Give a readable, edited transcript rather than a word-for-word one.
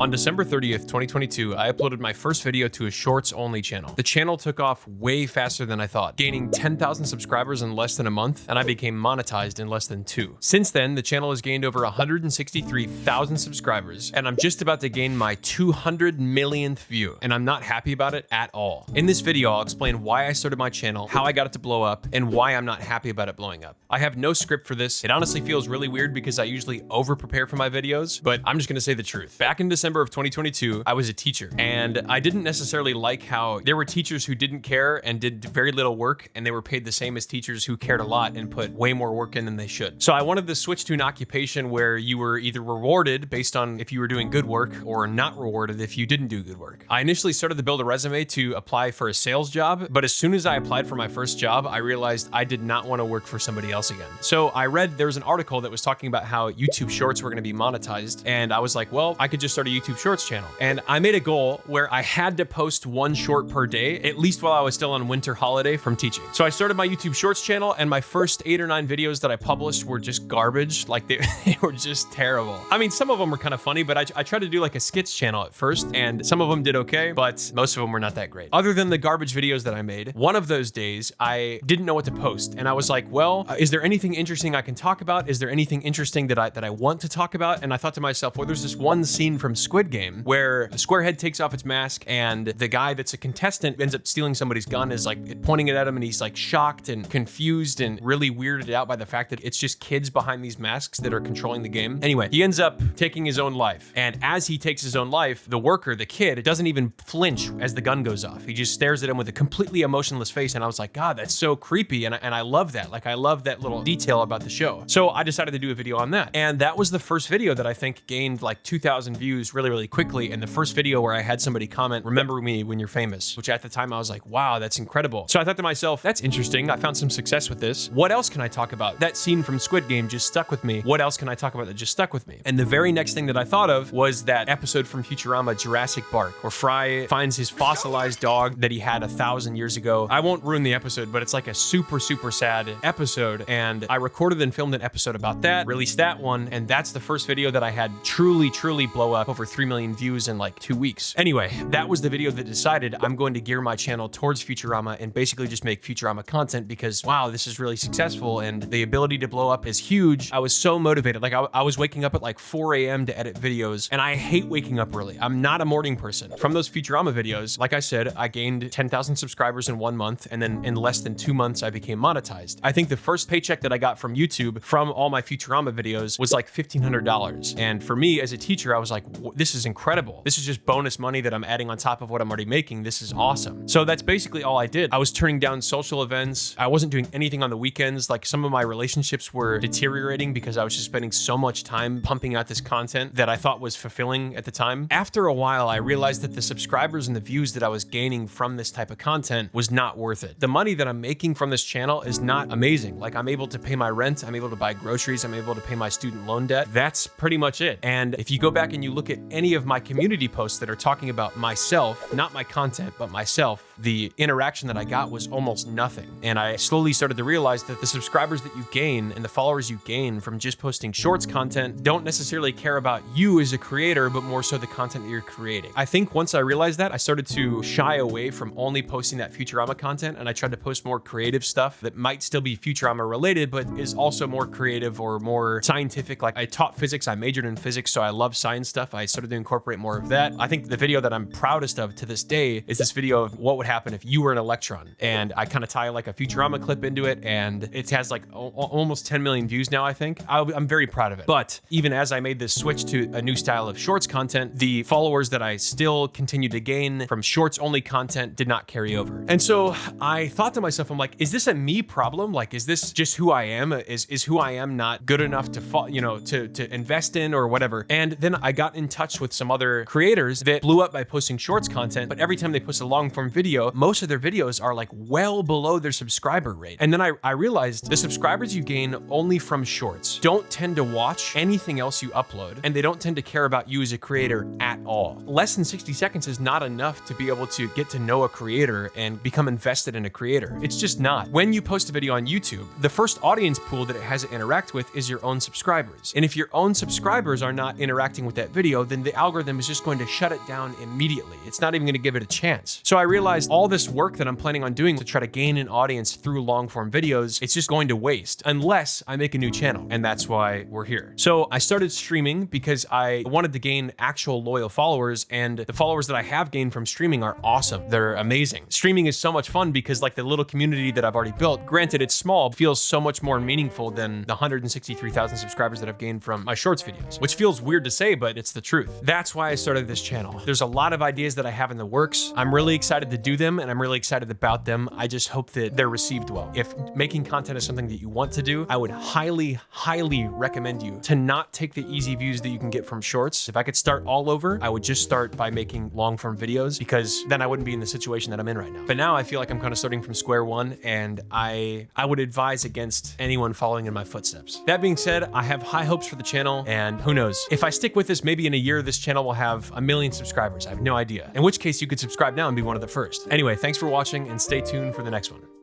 On December 30th, 2022, I uploaded my first video to a shorts only channel. The channel took off way faster than I thought, gaining 10,000 subscribers in less than a month, and I became monetized in less than 2. Since then, the channel has gained over 163,000 subscribers, and I'm just about to gain my 200 millionth view, and I'm not happy about it at all. In this video, I'll explain why I started my channel, how I got it to blow up, and why I'm not happy about it blowing up. I have no script for this. It honestly feels really weird because I usually over-prepare for my videos, but I'm just gonna say the truth. Back in December of 2022, I was a teacher, and I didn't necessarily like how there were teachers who didn't care and did very little work, and they were paid the same as teachers who cared a lot and put way more work in than they should. So I wanted to switch to an occupation where you were either rewarded based on if you were doing good work or not rewarded if you didn't do good work. I initially started to build a resume to apply for a sales job, but as soon as I applied for my first job, I realized I did not want to work for somebody else again. So I read there was an article that was talking about how YouTube Shorts were going to be monetized, and I was like, well, I could just start a YouTube Shorts channel. And I made a goal where I had to post 1 short per day, at least while I was still on winter holiday from teaching. So I started my YouTube Shorts channel, and my first 8 or 9 videos that I published were just garbage. Like they were just terrible. I mean, some of them were kind of funny, but I tried to do like a skits channel at first, and some of them did okay, but most of them were not that great. Other than the garbage videos that I made, one of those days I didn't know what to post, and I was like, well, is there anything interesting I can talk about? Is there anything interesting that I want to talk about? And I thought to myself, well, there's this one scene from Squid Game where the squarehead takes off its mask, and the guy that's a contestant ends up stealing somebody's gun, is like pointing it at him, and he's like shocked and confused and really weirded out by the fact that it's just kids behind these masks that are controlling the game. Anyway, he ends up taking his own life, and as he takes his own life, the worker, the kid, doesn't even flinch as the gun goes off. He just stares at him with a completely emotionless face, and I was like, God, that's so creepy, and I love that. Like, I love that little detail about the show. So I decided to do a video on that, and that was the first video that I think gained like 2,000 views really, really quickly, and the first video where I had somebody comment, "Remember me when you're famous," which at the time I was like, wow, that's incredible. So I thought to myself, that's interesting. I found some success with this. What else can I talk about? That scene from Squid Game just stuck with me. What else can I talk about that just stuck with me? And the very next thing that I thought of was that episode from Futurama, Jurassic Park, where Fry finds his fossilized dog that he had 1,000 years ago. I won't ruin the episode, but it's like a super, super sad episode, and I recorded and filmed an episode about that, released that one, and that's the first video that I had truly, truly blow up over 3 million views in like 2 weeks. Anyway, that was the video that decided I'm going to gear my channel towards Futurama and basically just make Futurama content because, wow, this is really successful and the ability to blow up is huge. I was so motivated. Like I was waking up at like 4 a.m. to edit videos, and I hate waking up early. I'm not a morning person. From those Futurama videos, like I said, I gained 10,000 subscribers in 1 month, and then in less than 2 months, I became monetized. I think the first paycheck that I got from YouTube from all my Futurama videos was like $1,500. And for me as a teacher, I was like, this is incredible. This is just bonus money that I'm adding on top of what I'm already making. This is awesome. So that's basically all I did. I was turning down social events. I wasn't doing anything on the weekends. Like some of my relationships were deteriorating because I was just spending so much time pumping out this content that I thought was fulfilling at the time. After a while, I realized that the subscribers and the views that I was gaining from this type of content was not worth it. The money that I'm making from this channel is not amazing. Like I'm able to pay my rent, I'm able to buy groceries, I'm able to pay my student loan debt. That's pretty much it. And if you go back and you look at any of my community posts that are talking about myself, not my content, but myself, the interaction that I got was almost nothing. And I slowly started to realize that the subscribers that you gain and the followers you gain from just posting shorts content don't necessarily care about you as a creator, but more so the content that you're creating. I think once I realized that, I started to shy away from only posting that Futurama content, and I tried to post more creative stuff that might still be Futurama related, but is also more creative or more scientific. Like I taught physics, I majored in physics, so I love science stuff. I started to incorporate more of that. I think the video that I'm proudest of to this day is this video of what would happen if you were an electron. And I kind of tie like a Futurama clip into it, and it has like almost 10 million views now, I think. I'm very proud of it. But even as I made this switch to a new style of shorts content, the followers that I still continue to gain from shorts only content did not carry over. And so I thought to myself, I'm like, is this a me problem? Like, is this just who I am? Is who I am not good enough to invest in or whatever? And then I got in touch with some other creators that blew up by posting shorts content, but every time they post a long form video, most of their videos are like well below their subscriber rate. And then I realized the subscribers you gain only from shorts don't tend to watch anything else you upload, and they don't tend to care about you as a creator at all. Less than 60 seconds is not enough to be able to get to know a creator and become invested in a creator. It's just not. When you post a video on YouTube, the first audience pool that it has to interact with is your own subscribers. And if your own subscribers are not interacting with that video, then the algorithm is just going to shut it down immediately. It's not even going to give it a chance. So I realized all this work that I'm planning on doing to try to gain an audience through long form videos, it's just going to waste unless I make a new channel. And that's why we're here. So I started streaming because I wanted to gain actual loyal followers, and the followers that I have gained from streaming are awesome. They're amazing. Streaming is so much fun because like the little community that I've already built, granted it's small, feels so much more meaningful than the 163,000 subscribers that I've gained from my shorts videos, which feels weird to say, but it's the truth. That's why I started this channel. There's a lot of ideas that I have in the works. I'm really excited to do them, and I'm really excited about them. I just hope that they're received well. If making content is something that you want to do, I would highly, highly recommend you to not take the easy views that you can get from shorts. If I could start all over, I would just start by making long form videos, because then I wouldn't be in the situation that I'm in right now. But now I feel like I'm kind of starting from square one, and I would advise against anyone following in my footsteps. That being said, I have high hopes for the channel, and who knows, if I stick with this, maybe in a year, this channel will have 1 million subscribers. I have no idea. In which case you could subscribe now and be one of the first. Anyway, thanks for watching, and stay tuned for the next one.